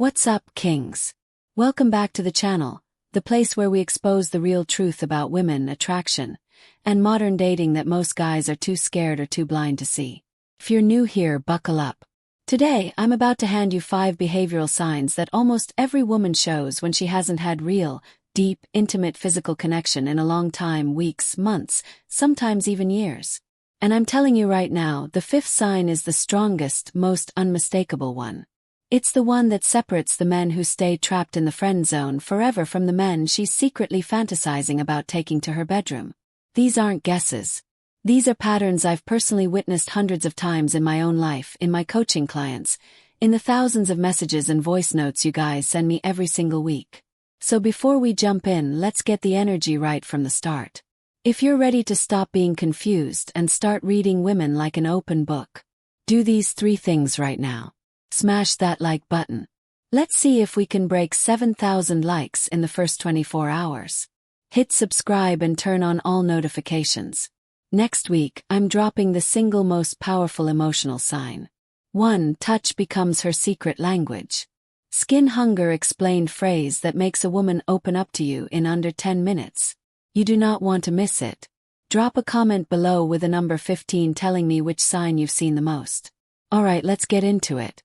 What's up, kings? Welcome back to the channel, the place where we expose the real truth about women, attraction, and modern dating that most guys are too scared or too blind to see. If you're new here, buckle up. Today, I'm about to hand you 5 behavioral signs that almost every woman shows when she hasn't had real, deep, intimate physical connection in a long time, weeks, months, sometimes even years. And I'm telling you right now, the 5th sign is the strongest, most unmistakable one. It's the one that separates the men who stay trapped in the friend zone forever from the men she's secretly fantasizing about taking to her bedroom. These aren't guesses. These are patterns I've personally witnessed hundreds of times in my own life, in my coaching clients, in the thousands of messages and voice notes you guys send me every single week. So before we jump in, let's get the energy right from the start. If you're ready to stop being confused and start reading women like an open book, do these 3 things right now. Smash that like button. Let's see if we can break 7,000 likes in the first 24 hours. Hit subscribe and turn on all notifications. Next week, I'm dropping the single most powerful emotional sign. 1. Touch becomes her secret language. Skin hunger explained phrase that makes a woman open up to you in under 10 minutes. You do not want to miss it. Drop a comment below with a number 15 telling me which sign you've seen the most. Alright, let's get into it.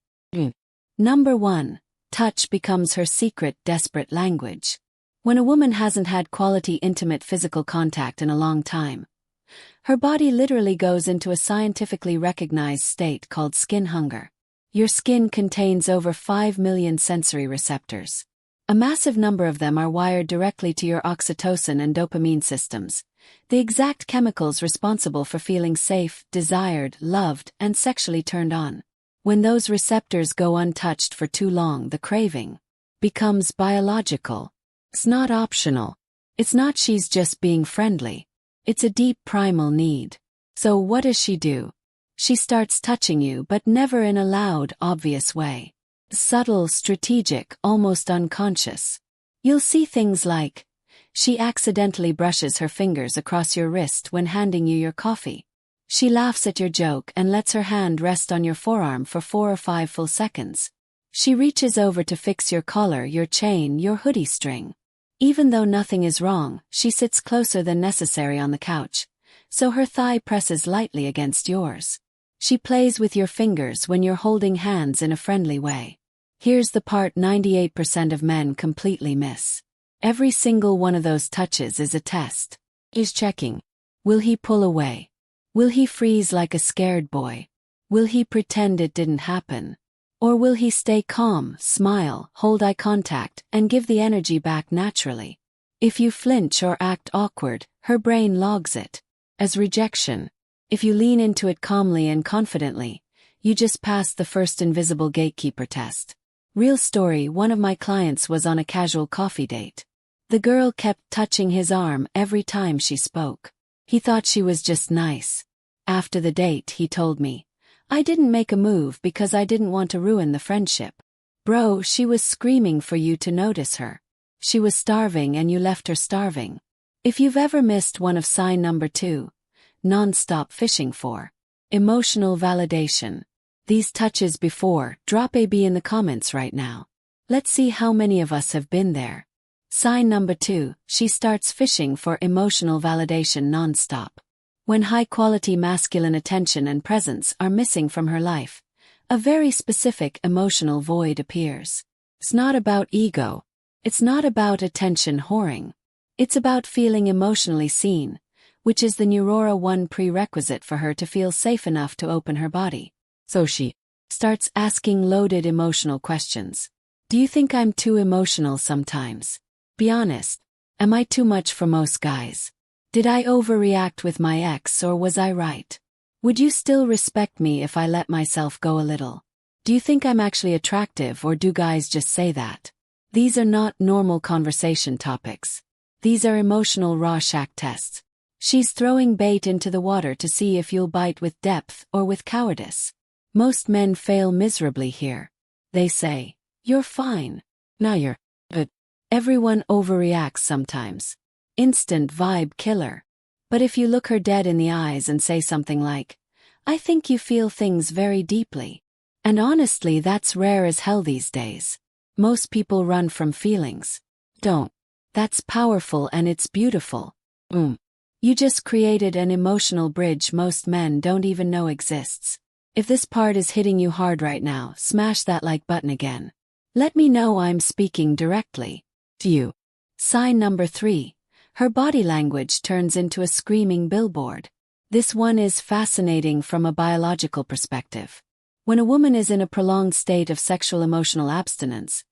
Number 1. Touch becomes her secret, desperate language. When a woman hasn't had quality, intimate physical contact in a long time, her body literally goes into a scientifically recognized state called skin hunger. Your skin contains over 5 million sensory receptors. A massive number of them are wired directly to your oxytocin and dopamine systems, the exact chemicals responsible for feeling safe, desired, loved, and sexually turned on. When those receptors go untouched for too long, the craving becomes biological. It's not optional. It's not she's just being friendly. It's a deep primal need. So what does she do? She starts touching you, but never in a loud, obvious way. Subtle, strategic, almost unconscious. You'll see things like, she accidentally brushes her fingers across your wrist when handing you your coffee. She laughs at your joke and lets her hand rest on your forearm for 4 or 5 full seconds. She reaches over to fix your collar, your chain, your hoodie string. Even though nothing is wrong, she sits closer than necessary on the couch, so her thigh presses lightly against yours. She plays with your fingers when you're holding hands in a friendly way. Here's the part 98% of men completely miss. Every single one of those touches is a test. He's checking. Will he pull away? Will he freeze like a scared boy? Will he pretend it didn't happen? Or will he stay calm, smile, hold eye contact, and give the energy back naturally? If you flinch or act awkward, her brain logs it as rejection. If you lean into it calmly and confidently, you just passed the first invisible gatekeeper test. Real story, one of my clients was on a casual coffee date. The girl kept touching his arm every time she spoke. He thought she was just nice. After the date, he told me, I didn't make a move because I didn't want to ruin the friendship. Bro, she was screaming for you to notice her. She was starving and you left her starving. If you've ever missed one of sign number 2, non-stop fishing for emotional validation. These touches before, drop a B in the comments right now. Let's see how many of us have been there. Sign number 2, she starts fishing for emotional validation non-stop. When high-quality masculine attention and presence are missing from her life, a very specific emotional void appears. It's not about ego. It's not about attention whoring. It's about feeling emotionally seen, which is the Neurora 1 prerequisite for her to feel safe enough to open her body. So she starts asking loaded emotional questions. Do you think I'm too emotional sometimes? Be honest. Am I too much for most guys? Did I overreact with my ex, or was I right? Would you still respect me if I let myself go a little? Do you think I'm actually attractive, or do guys just say that? These are not normal conversation topics. These are emotional Rorschach tests. She's throwing bait into the water to see if you'll bite with depth or with cowardice. Most men fail miserably here. They say, you're fine. Now you're, but everyone overreacts sometimes. Instant vibe killer. But if you look her dead in the eyes and say something like, I think you feel things very deeply. And honestly, that's rare as hell these days. Most people run from feelings. Don't. That's powerful and it's beautiful. You just created an emotional bridge most men don't even know exists. If this part is hitting you hard right now, smash that like button again. Let me know I'm speaking directly to you. Sign number 3. Her body language turns into a screaming billboard. This one is fascinating from a biological perspective. When a woman is in a prolonged state of sexual emotional abstinence,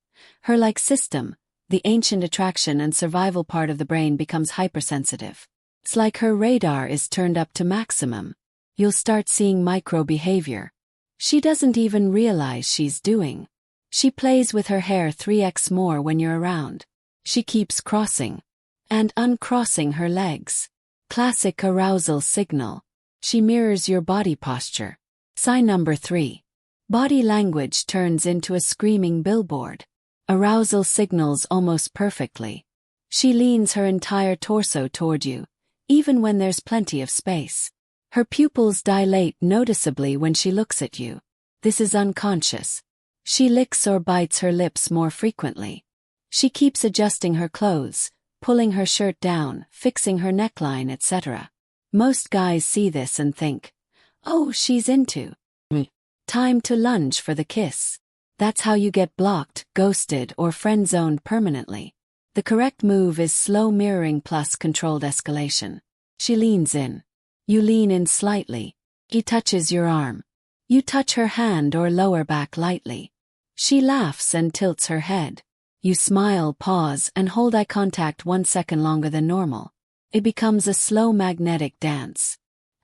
her system, the ancient attraction and survival part of the brain, becomes hypersensitive. It's like her radar is turned up to maximum. You'll start seeing micro-behavior she doesn't even realize she's doing. She plays with her hair 3x more when you're around. She keeps crossing and uncrossing her legs. Classic arousal signal. She mirrors your body posture. Sign number 3. Body language turns into a screaming billboard. Arousal signals almost perfectly. She leans her entire torso toward you, even when there's plenty of space. Her pupils dilate noticeably when she looks at you. This is unconscious. She licks or bites her lips more frequently. She keeps adjusting her clothes, pulling her shirt down, fixing her neckline, etc. Most guys see this and think, oh, she's into me. Time to lunge for the kiss. That's how you get blocked, ghosted, or friend-zoned permanently. The correct move is slow mirroring plus controlled escalation. She leans in. You lean in slightly. He touches your arm. You touch her hand or lower back lightly. She laughs and tilts her head. You smile, pause, and hold eye contact 1 second longer than normal. It becomes a slow magnetic dance.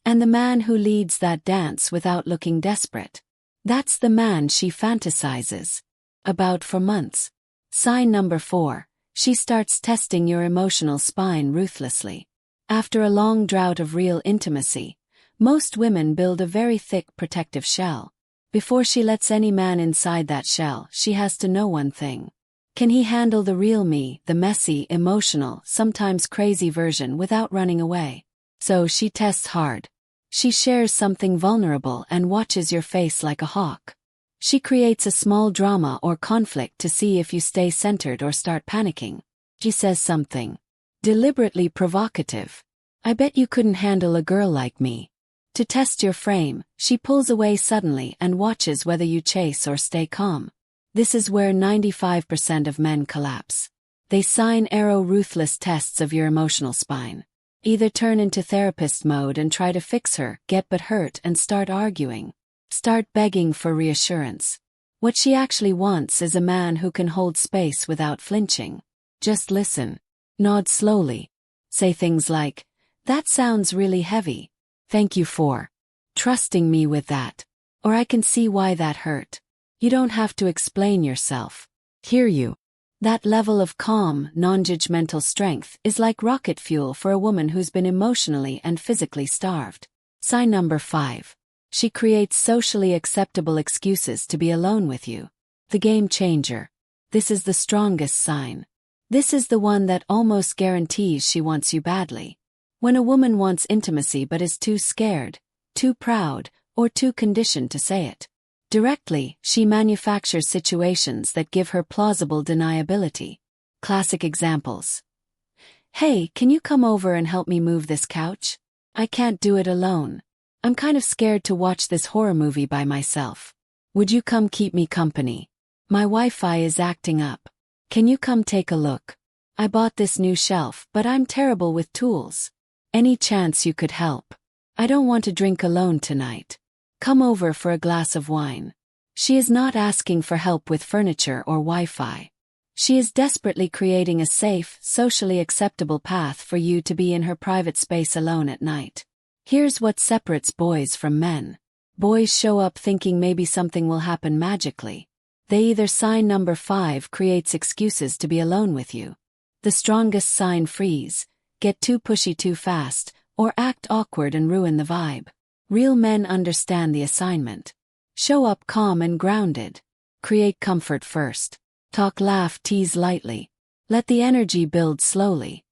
And the man who leads that dance without looking desperate, that's the man she fantasizes about for months. Sign number 4. She starts testing your emotional spine ruthlessly. After a long drought of real intimacy, most women build a very thick protective shell. Before she lets any man inside that shell, she has to know one thing. Can he handle the real me, the messy, emotional, sometimes crazy version without running away? So she tests hard. She shares something vulnerable and watches your face like a hawk. She creates a small drama or conflict to see if you stay centered or start panicking. She says something deliberately provocative. I bet you couldn't handle a girl like me. To test your frame, she pulls away suddenly and watches whether you chase or stay calm. This is where 95% of men collapse. They sign ruthless tests of your emotional spine. Either turn into therapist mode and try to fix her, get but hurt and start arguing. Start begging for reassurance. What she actually wants is a man who can hold space without flinching. Just listen. Nod slowly. Say things like, that sounds really heavy. Thank you for trusting me with that. Or I can see why that hurt. You don't have to explain yourself. Hear you. That level of calm, non-judgmental strength is like rocket fuel for a woman who's been emotionally and physically starved. Sign number 5. She creates socially acceptable excuses to be alone with you. The game changer. This is the strongest sign. This is the one that almost guarantees she wants you badly. When a woman wants intimacy but is too scared, too proud, or too conditioned to say it directly, she manufactures situations that give her plausible deniability. Classic examples. Hey, can you come over and help me move this couch? I can't do it alone. I'm kind of scared to watch this horror movie by myself. Would you come keep me company? My Wi-Fi is acting up. Can you come take a look? I bought this new shelf, but I'm terrible with tools. Any chance you could help? I don't want to drink alone tonight. Come over for a glass of wine. She is not asking for help with furniture or Wi-Fi. She is desperately creating a safe, socially acceptable path for you to be in her private space alone at night. Here's what separates boys from men. Boys show up thinking maybe something will happen magically. They either sign number 5 creates excuses to be alone with you. The strongest sign freeze, get too pushy too fast, or act awkward and ruin the vibe. Real men understand the assignment. Show up calm and grounded. Create comfort first. Talk, laugh, tease lightly. Let the energy build slowly.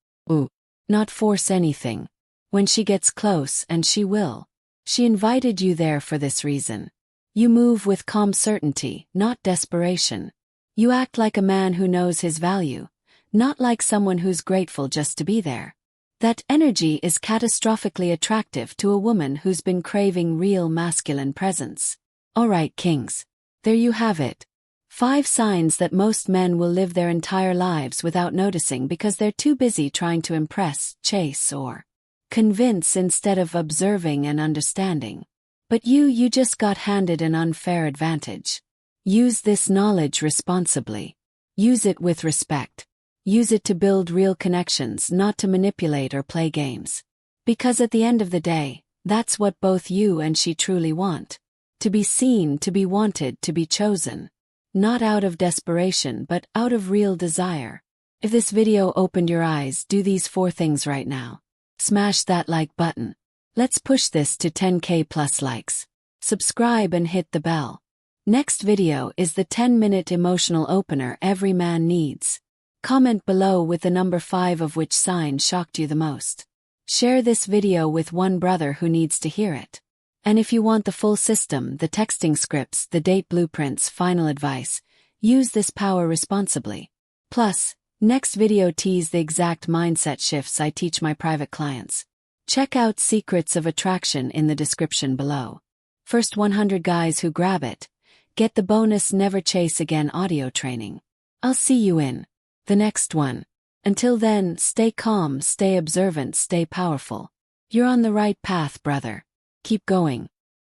Not force anything. When she gets close, and she will. She invited you there for this reason. You move with calm certainty, not desperation. You act like a man who knows his value, not like someone who's grateful just to be there. That energy is catastrophically attractive to a woman who's been craving real masculine presence. Alright, kings. There you have it. 5 signs that most men will live their entire lives without noticing because they're too busy trying to impress, chase, or convince instead of observing and understanding. But you just got handed an unfair advantage. Use this knowledge responsibly. Use it with respect. Use it to build real connections, not to manipulate or play games. Because at the end of the day, that's what both you and she truly want. To be seen, to be wanted, to be chosen. Not out of desperation, but out of real desire. If this video opened your eyes, do these 4 things right now. Smash that like button. Let's push this to 10K plus likes. Subscribe and hit the bell. Next video is the 10-minute emotional opener every man needs. Comment below with the number 5 of which sign shocked you the most. Share this video with one brother who needs to hear it. And if you want the full system, the texting scripts, the date blueprints, final advice, use this power responsibly. Plus, next video tease the exact mindset shifts I teach my private clients. Check out Secrets of Attraction in the description below. First 100 guys who grab it, get the bonus Never Chase Again audio training. I'll see you in the next one. Until then, stay calm, stay observant, stay powerful. You're on the right path, brother. Keep going.